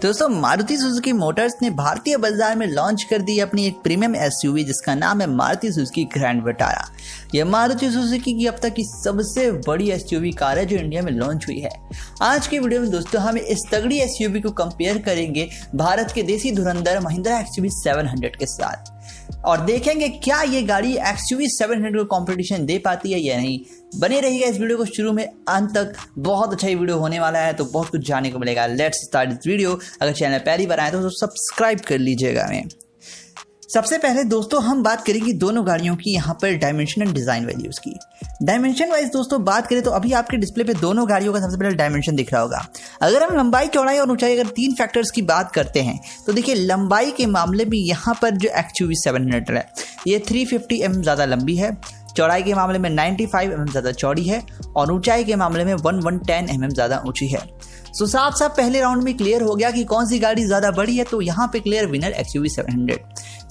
दोस्तों Maruti Suzuki Motors ने भारतीय बाजार में लॉन्च कर दी अपनी एक प्रीमियम एसयूवी जिसका नाम है मारुति सुजुकी ग्रैंड विटारा। यह मारुति सुजुकी की अब तक की सबसे बड़ी एसयूवी कार है जो इंडिया में लॉन्च हुई है। आज की वीडियो में दोस्तों हम इस तगड़ी एसयूवी को कंपेयर करेंगे भारत के देसी धुरंधर महिंद्रा एक्सयूवी 700 के साथ और देखेंगे क्या ये गाड़ी एक्सयूवी 700 को कंपटीशन दे पाती है या नहीं। बने रहिएगा इस वीडियो को शुरू में अंत तक, बहुत अच्छा ये वीडियो होने वाला है तो बहुत कुछ जानने को मिलेगा। Let's start this video. अगर चैनल पहली बार आए तो सब्सक्राइब कर लीजिएगा। सबसे पहले दोस्तों हम बात करेंगे दोनों गाड़ियों की यहाँ पर डायमेंशन एंड डिजाइन वैल्यूज की। डायमेंशन वाइज दोस्तों बात करें तो अभी आपके डिस्प्ले पे दोनों गाड़ियों का सबसे पहले डायमेंशन दिख रहा होगा। अगर हम लंबाई चौड़ाई और ऊंचाई अगर तीन फैक्टर्स की बात करते हैं तो देखिए लंबाई के मामले में यहाँ पर जो एक्सयूवी 700 है ये 350 mm ज़्यादा लंबी है, चौड़ाई के मामले में 95 mm ज़्यादा चौड़ी है और ऊंचाई के मामले में 110 mm ज़्यादा ऊंची है। सो साफ साफ पहले राउंड में क्लियर हो गया कि कौन सी गाड़ी ज़्यादा बड़ी है, तो यहाँ पे क्लियर विनर एक्सयूवी 700।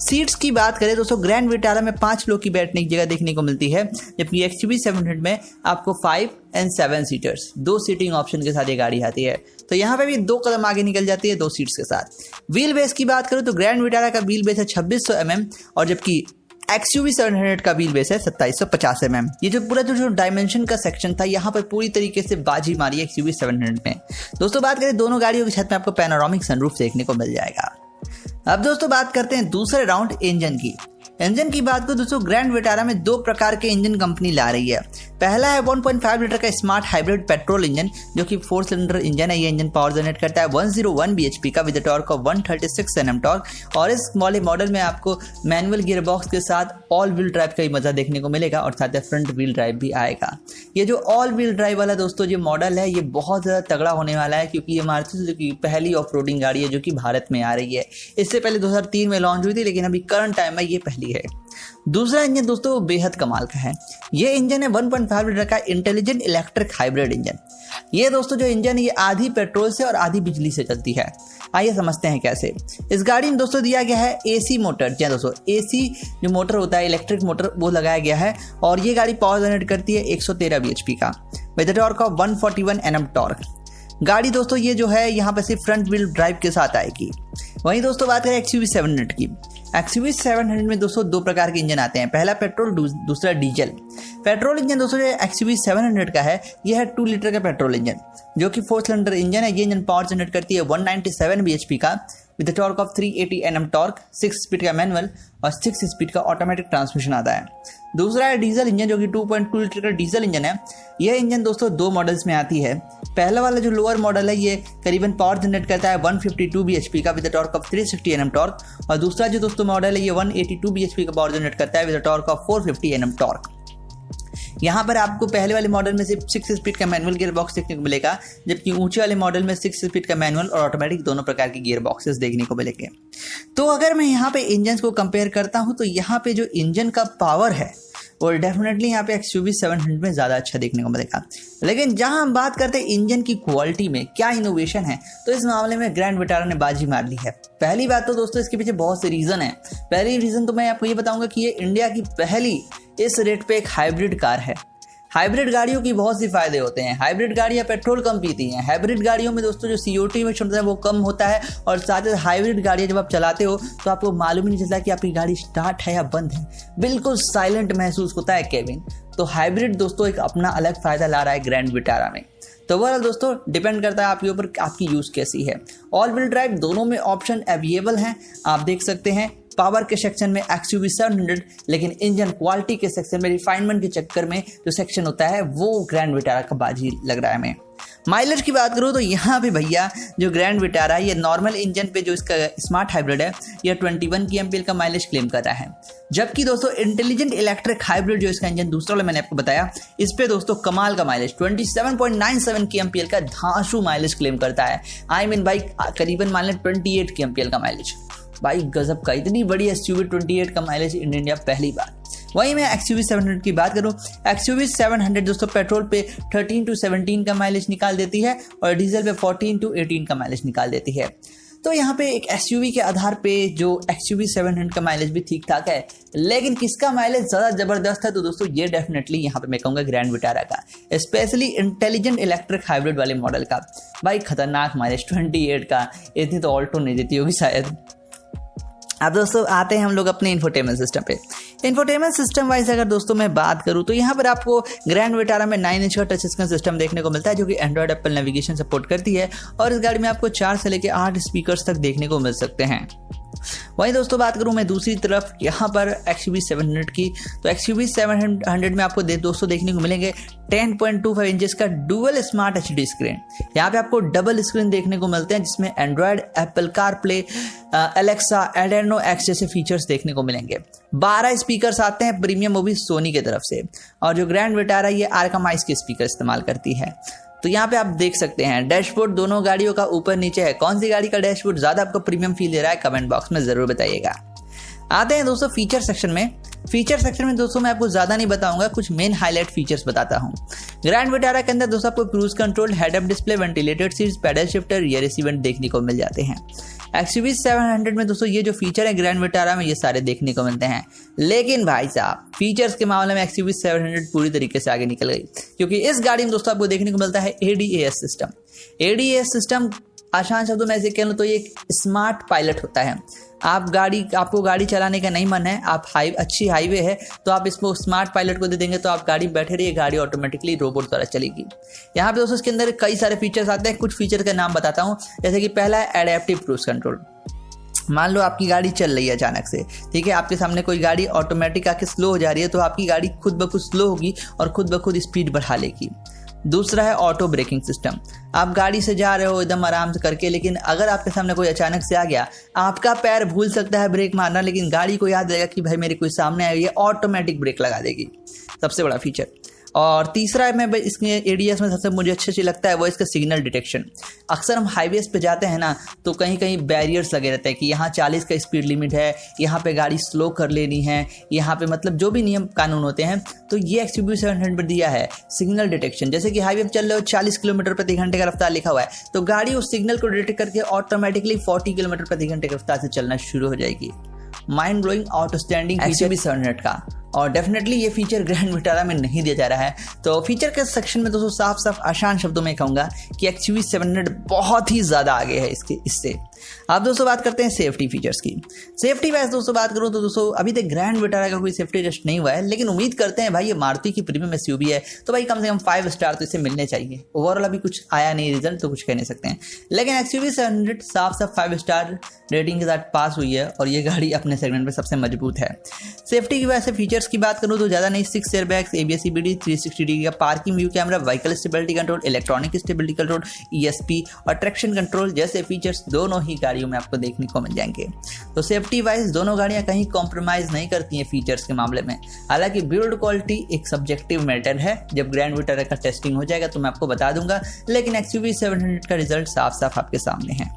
सीट्स की बात करें दोस्तों ग्रैंड विटारा में 5 लोग की बैठने की जगह देखने को मिलती है, जबकि एक्सयूवी 700 में आपको 5 और 7 सीटर्स 2 सीटिंग ऑप्शन के साथ ये गाड़ी आती है। तो यहाँ पे भी 2 कदम आगे निकल जाती है 2 सीट्स के साथ। व्हील बेस की बात करूँ तो ग्रैंड विटारा का व्हील बेस है 2600 mm और जबकि एक्सयूवी 700 का व्हील बेस है 2750 mm। ये जो पूरा जो डायमेंशन का सेक्शन था यहाँ पर पूरी तरीके से बाजी मारी है एक्सयूवी 700 में। दोस्तों बात करें दोनों गाड़ियों की छत में आपको पैनोरामिक सनरूफ देखने को मिल जाएगा। अब दोस्तों बात करते हैं दूसरे राउंड इंजन की। इंजन की बात करें दोस्तों ग्रैंड विटारा में 2 प्रकार के इंजन कंपनी ला रही है। पहला है 1.5 लीटर का स्मार्ट हाइब्रिड पेट्रोल इंजन जो कि 4 सिलेंडर इंजन है। ये इंजन पावर जनरेट करता है 101 bhp का with torque of 136 Nm torque और इस वाले मॉडल में आपको मैनुअल गियर बॉक्स के साथ ऑल व्हील ड्राइव का ही मजा देखने को मिलेगा और साथ ही फ्रंट व्हील ड्राइव भी आएगा। ये जो ऑल व्हील ड्राइव वाला दोस्तों जो मॉडल है ये बहुत ज़्यादा तगड़ा होने वाला है क्योंकि ये मारुति सुजुकी की पहली ऑफ रोडिंग गाड़ी है जो कि भारत में आ रही है। इससे पहले 2003 में लॉन्च हुई थी लेकिन अभी करंट टाइम में ये पहली है। दूसरा इंजन दोस्तों बेहद कमाल का है। ये इंजन है 1.5 लीटर का इंटेलिजेंट इलेक्ट्रिक हाइब्रिड इंजन। ये दोस्तों जो इंजन है ये आधी पेट्रोल से और आधी बिजली से चलती है। आइए समझते हैं कैसे। इस गाड़ी में दोस्तों दिया गया है एसी मोटर। जी दोस्तों एसी जो मोटर होता है इलेक्ट्रिक मोटर वो लगाया गया है और ये गाड़ी पावर जनरेट करती है 113 bhp का with torque of 141 Nm torque. गाड़ी दोस्तों ये जो है यहाँ पर सिर्फ फ्रंट व्हील ड्राइव के साथ आएगी। वहीं दोस्तों बात करें एक्सयूवी 700 की। एक्सयूवी 700 में दोस्तों 2 प्रकार के इंजन आते हैं, पहला पेट्रोल दूसरा डीजल। पेट्रोल इंजन दोस्तों जो एक्सयूवी 700 का है यह है 2 लीटर का पेट्रोल इंजन जो कि 4 सिलेंडर इंजन है। ये इंजन पावर जनरेट करती है 197 bhp का with torque of 380 Nm torque, 6 speed का मैनुअल और 6 स्पीड का ऑटोमेटिक ट्रांसमिशन आता है। दूसरा है डीजल इंजन जो कि 2.2 लीटर का डीजल इंजन है। यह इंजन दोस्तों 2 मॉडल्स में आती है। पहला वाला जो लोअर मॉडल है ये करीबन पावर जनरेट करता है 152 bhp का with torque of 360 Nm torque और दूसरा जो दोस्तों मॉडल है ये 182 bhp का पावर जनरेट करता है with torque of 450 Nm torque. यहाँ पर आपको पहले वाले मॉडल में सिर्फ 6 स्पीड का मैनुअल गियर बॉक्स देखने को मिलेगा, जबकि ऊंचे वाले मॉडल में 6 स्पीड का मैनुअल और ऑटोमेटिक दोनों प्रकार के गियर बॉक्सेस देखने को मिलेंगे। तो अगर मैं यहाँ पे इंजन को कंपेयर करता हूँ तो यहाँ पे जो इंजन का पावर है और डेफिनेटली यहाँ पे एक्सयूवी 700 में ज़्यादा अच्छा देखने को मिलेगा। लेकिन जहाँ हम बात करते हैं इंजन की क्वालिटी में क्या इनोवेशन है तो इस मामले में ग्रैंड विटारा ने बाजी मार ली है। पहली बात तो दोस्तों इसके पीछे बहुत से रीज़न है। पहली रीज़न तो मैं आपको ये बताऊंगा कि ये इंडिया की पहली इस रेट पे एक हाइब्रिड कार है। हाइब्रिड गाड़ियों की बहुत से फायदे होते हैं। हाइब्रिड गाड़ियाँ पेट्रोल कम पीती हैं। हाइब्रिड गाड़ियों में दोस्तों जो CO2 में क्षमता है वो कम होता है और साथ ही हाइब्रिड गाड़ियाँ जब आप चलाते हो तो आपको मालूम ही नहीं चलता कि आपकी गाड़ी स्टार्ट है या बंद है, बिल्कुल साइलेंट महसूस होता है केबिन। तो हाइब्रिड दोस्तों एक अपना अलग फायदा ला रहा है ग्रैंड विटारा में। तो ओवरऑल दोस्तों डिपेंड करता है आपके ऊपर आपकी यूज़ कैसी है। ऑल व्हील ड्राइव दोनों में ऑप्शन अवेलेबल हैं, आप देख सकते हैं। पावर के सेक्शन में एक्सयूवी 700 लेकिन इंजन क्वालिटी के सेक्शन में रिफाइनमेंट के चक्कर में जो सेक्शन होता है वो ग्रैंड विटारा का बाजी लग रहा है हमें। माइलेज की बात करूँ तो यहाँ पे भैया जो ग्रैंड विटारा है ये नॉर्मल इंजन पे जो इसका स्मार्ट हाइब्रिड है ये 21 kmpl का माइलेज क्लेम कर रहा है, जबकि दोस्तों इंटेलिजेंट इलेक्ट्रिक हाइब्रिड जो इसका इंजन दूसरा वाला मैंने आपको बताया इस पे दोस्तों कमाल का माइलेज 27.97 kmpl का धांसू माइलेज क्लेम करता है। आई मीन भाई करीबन मान लें 28 kmpl का माइलेज। भाई गजब का, इतनी बड़ी एसयूवी 28 का माइलेज इन इंडिया पहली बार। वहीं मैं एक्सयूवी 700 की बात करूं, एक्सयूवी 700 दोस्तों पेट्रोल पे 13 to 17 का माइलेज निकाल देती है और डीजल पे 14 to 18 का माइलेज निकाल देती है। तो यहाँ पे एक SUV के आधार पे जो XUV 700 का माइलेज भी ठीक ठाक है, लेकिन किसका माइलेज ज़्यादा ज़बरदस्त है तो दोस्तों ये डेफिनेटली यहाँ पे मैं कहूँगा ग्रैंड विटारा का, स्पेशली इंटेलिजेंट इलेक्ट्रिक हाइब्रिड वाले मॉडल का। भाई खतरनाक माइलेज 28 का, इतनी तो ऑल्टो नहीं देती होगी शायद। अब दोस्तों आते हैं हम लोग अपने इंफोटेनमेंट सिस्टम पे। इंफोटेनमेंट सिस्टम वाइज अगर दोस्तों मैं बात करूं तो यहाँ पर आपको ग्रैंड विटारा में 9 इंच का टच स्क्रीन सिस्टम देखने को मिलता है, जो कि एंड्रॉयड एप्पल नेविगेशन सपोर्ट करती है, और इस गाड़ी में आपको 4 से लेकर 8 स्पीकर्स तक देखने को मिल सकते हैं। वहीं दोस्तों बात करूं मैं दूसरी तरफ यहाँ पर XUV 700 की, तो XUV 700 में आपको दोस्तों देखने को मिलेंगे 10.25 इंचेस का डुअल स्मार्ट HD स्क्रीन। यहाँ पे आपको डबल स्क्रीन देखने को मिलते हैं, जिसमें Android, Apple CarPlay, Alexa, adeno x जैसे फीचर्स देखने को मिलेंगे। 12 स्पीकर्स आते हैं प्रीमियम, वो भी सोनी की तरफ से, और जो ग्रैंड विटारा ये आर्कामाइज के स्पीकर इस्तेमाल करती है। तो यहाँ पे आप देख सकते हैं डैशबोर्ड दोनों गाड़ियों का ऊपर नीचे है। कौन सी गाड़ी का डैशबोर्ड ज़्यादा आपको प्रीमियम फील दे रहा है, कमेंट बॉक्स में ज़रूर बताइएगा। आते हैं दोस्तों फीचर सेक्शन में। फीचर सेक्शन में दोस्तों मैं आपको ज़्यादा नहीं बताऊंगा, कुछ मेन हाईलाइट फीचर्स बताता हूँ। ग्रैंड विटारा के अंदर दोस्तों आपको cruise control, head up display, ventilated seats, pedal shifter, rear AC vent देखने को मिल जाते हैं। XUV 700 में दोस्तों ये जो फीचर है ग्रैंड विटारा में ये सारे देखने को मिलते हैं, लेकिन भाई साहब फीचर्स के मामले में XUV 700 पूरी तरीके से आगे निकल गई, क्योंकि इस गाड़ी में दोस्तों आपको देखने को मिलता है ADAS सिस्टम। ADAS सिस्टम आसान शब्दों में ऐसे कह लो तो ये एक स्मार्ट पायलट होता है। आपको गाड़ी चलाने का नहीं मन है, आप अच्छी हाईवे है तो आप इसको स्मार्ट पायलट को दे देंगे, तो आप गाड़ी बैठे रहिए, गाड़ी ऑटोमेटिकली रोबोट द्वारा चलेगी। यहाँ पे दोस्तों इसके अंदर कई सारे फीचर्स आते हैं, कुछ फीचर का नाम बताता हूँ। जैसे कि पहला है एडेप्टिव क्रूज कंट्रोल। मान लो आपकी गाड़ी चल रही है अचानक से, ठीक है, आपके सामने कोई गाड़ी ऑटोमेटिक आके स्लो हो जा रही है, तो आपकी गाड़ी खुद ब खुद स्लो होगी और खुद ब खुद स्पीड बढ़ा लेगी। दूसरा है ऑटो ब्रेकिंग सिस्टम। आप गाड़ी से जा रहे हो एकदम आराम से करके, लेकिन अगर आपके सामने कोई अचानक से आ गया, आपका पैर भूल सकता है ब्रेक मारना, लेकिन गाड़ी को याद रहेगा कि भाई मेरे कोई सामने आया, ये ऑटोमेटिक ब्रेक लगा देगी। सबसे बड़ा फीचर। और तीसरा मैं इसके ADAS में सबसे मुझे अच्छी लगता है वो इसका सिग्नल डिटेक्शन। अक्सर हम हाईवेज पे जाते हैं ना, तो कहीं कहीं बैरियर्स लगे रहते हैं कि यहाँ 40 का स्पीड लिमिट है, यहाँ पे गाड़ी स्लो कर लेनी है, यहाँ पे मतलब जो भी नियम कानून होते हैं, तो ये XUV 700 पर दिया है सिग्नल डिटेक्शन। जैसे कि हाईवे पे चल रहे हो 40 किलोमीटर प्रति घंटे का रफ्तार लिखा हुआ है, तो गाड़ी उस सिग्नल को डिटेक्ट करके ऑटोमेटिकली 40 किलोमीटर प्रति घंटे की रफ्तार से चलना शुरू हो जाएगी। माइंड ब्लोइंग आउटस्टैंडिंग XUV 700 का, और डेफिनेटली ये फीचर ग्रैंड विटारा में नहीं दिया जा रहा है। तो फीचर के सेक्शन में दोस्तों साफ साफ आसान शब्दों में कहूँगा कि XUV 700 बहुत ही ज़्यादा आगे है इससे। अब दोस्तों बात करते हैं सेफ्टी फीचर्स की। सेफ्टी वाइज दोस्तों बात करूँ तो दोस्तों अभी तक ग्रैंड विटारा का कोई सेफ्टी टेस्ट नहीं हुआ है, लेकिन उम्मीद करते हैं भाई ये मारुति की प्रीमियम SUV है, तो भाई कम से कम 5 स्टार तो इसे मिलने चाहिए। ओवरऑल अभी कुछ आया नहीं रिजल्ट, तो कुछ कह नहीं सकते हैं, लेकिन XUV 700 साफ 5 स्टार रेटिंग के साथ पास हुई है, और ये गाड़ी अपने सेगमेंट में सबसे मजबूत है। सेफ्टी की वजह से फीचर्स की बात करूँ तो ज़्यादा नहीं, 6 एयरबैग्स, ABS EBD, 360 डिग्री का parking view camera, vehicle stability control, electronic stability control, ESP और ट्रैक्शन कंट्रोल जैसे फीचर्स दोनों ही गाड़ियों में आपको देखने को मिल जाएंगे। तो सेफ्टी वाइज दोनों गाड़ियां कहीं कॉम्प्रोमाइज नहीं करती हैं फीचर्स के मामले में। हालांकि बिल्ड क्वालिटी एक सब्जेक्टिव मैटर है, जब ग्रैंड विटारा का टेस्टिंग हो जाएगा तो मैं आपको बता दूंगा, लेकिन XUV 700 का रिजल्ट साफ साफ आपके सामने है।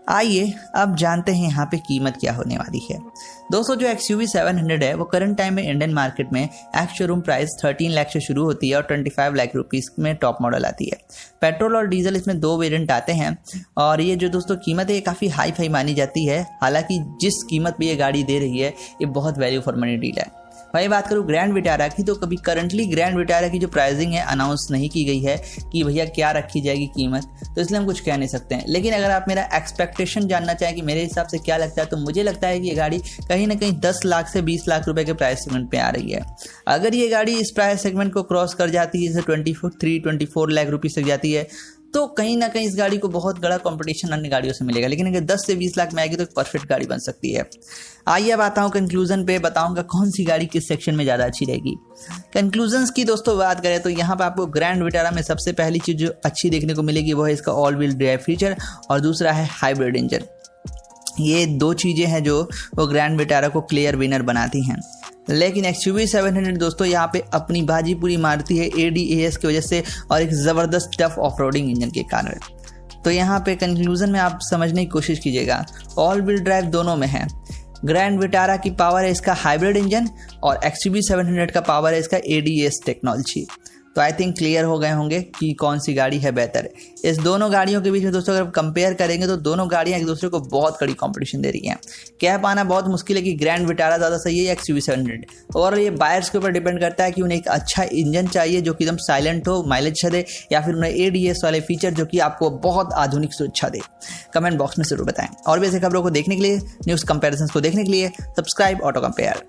आइए अब जानते हैं यहाँ पे कीमत क्या होने वाली है। दोस्तों जो XUV 700 है वो करंट टाइम में इंडियन मार्केट में एक्स शोरूम प्राइस 13 लाख से शुरू होती है और 25 लाख रुपीस में टॉप मॉडल आती है। पेट्रोल और डीजल इसमें 2 वेरिएंट आते हैं, और ये जो दोस्तों कीमत है ये काफ़ी हाई फाई मानी जाती है। हालांकि जिस कीमत पे ये गाड़ी दे रही है ये बहुत वैल्यू फॉर मनी डील है। वही बात करूँ ग्रैंड विटारा की, तो कभी करंटली ग्रैंड विटारा की जो प्राइसिंग है अनाउंस नहीं की गई है कि भैया क्या रखी जाएगी कीमत, तो इसलिए हम कुछ कह नहीं सकते हैं। लेकिन अगर आप मेरा एक्सपेक्टेशन जानना चाहें कि मेरे हिसाब से क्या लगता है, तो मुझे लगता है कि ये गाड़ी कहीं ना कहीं 10 लाख से 20 लाख रुपए के प्राइस सेगमेंट पे आ रही है। अगर ये गाड़ी इस प्राइस सेगमेंट को क्रॉस कर जाती है, जैसे 23-24 लाख रुपीज़ तक जाती है, तो कहीं ना कहीं इस गाड़ी को बहुत बड़ा कंपटीशन अन्य गाड़ियों से मिलेगा। लेकिन अगर 10 से 20 लाख में आएगी तो एक परफेक्ट गाड़ी बन सकती है। आइए अब आता हूँ कंक्लूजन पे, बताऊंगा कौन सी गाड़ी किस सेक्शन में ज़्यादा अच्छी रहेगी। कंक्लूजन्स की दोस्तों बात करें तो यहाँ पर आपको ग्रैंड विटारा में सबसे पहली चीज़ जो अच्छी देखने को मिलेगी वो है इसका ऑल व्हील ड्राइव फीचर, और दूसरा है हाइब्रिड इंजन। ये 2 चीज़ें हैं जो वो ग्रैंड विटारा को क्लियर विनर बनाती हैं। लेकिन XUV 700 दोस्तों यहाँ पे अपनी बाजी पूरी मारती है ADAS की वजह से और एक ज़बरदस्त टफ ऑफ रोडिंग इंजन के कारण। तो यहाँ पे कंक्लूजन में आप समझने की कोशिश कीजिएगा, ऑल व्हील ड्राइव दोनों में है। ग्रैंड विटारा की पावर है इसका हाइब्रिड इंजन, और XUV 700 का पावर है इसका ADAS टेक्नोलॉजी। तो आई थिंक क्लियर हो गए होंगे कि कौन सी गाड़ी है बेहतर। इस दोनों गाड़ियों के बीच में दोस्तों अगर कंपेयर करेंगे तो दोनों गाड़ियां एक दूसरे को बहुत कड़ी कंपटीशन दे रही हैं। कह पाना बहुत मुश्किल है कि ग्रैंड विटारा ज़्यादा सही है या XUV 700। और ये बायर्स के ऊपर डिपेंड करता है कि उन्हें एक अच्छा इंजन चाहिए जो कि एकदम साइलेंट हो, माइलेज अच्छा दे, या फिर उन्हें ADS वाले फीचर जो कि आपको बहुत आधुनिक सुरक्षा दे। कमेंट बॉक्स में जरूर बताएं। और भी ऐसे खबरों को देखने के लिए, न्यूज़ कंपेरिजन को देखने के लिए सब्सक्राइब ऑटो कंपेयर।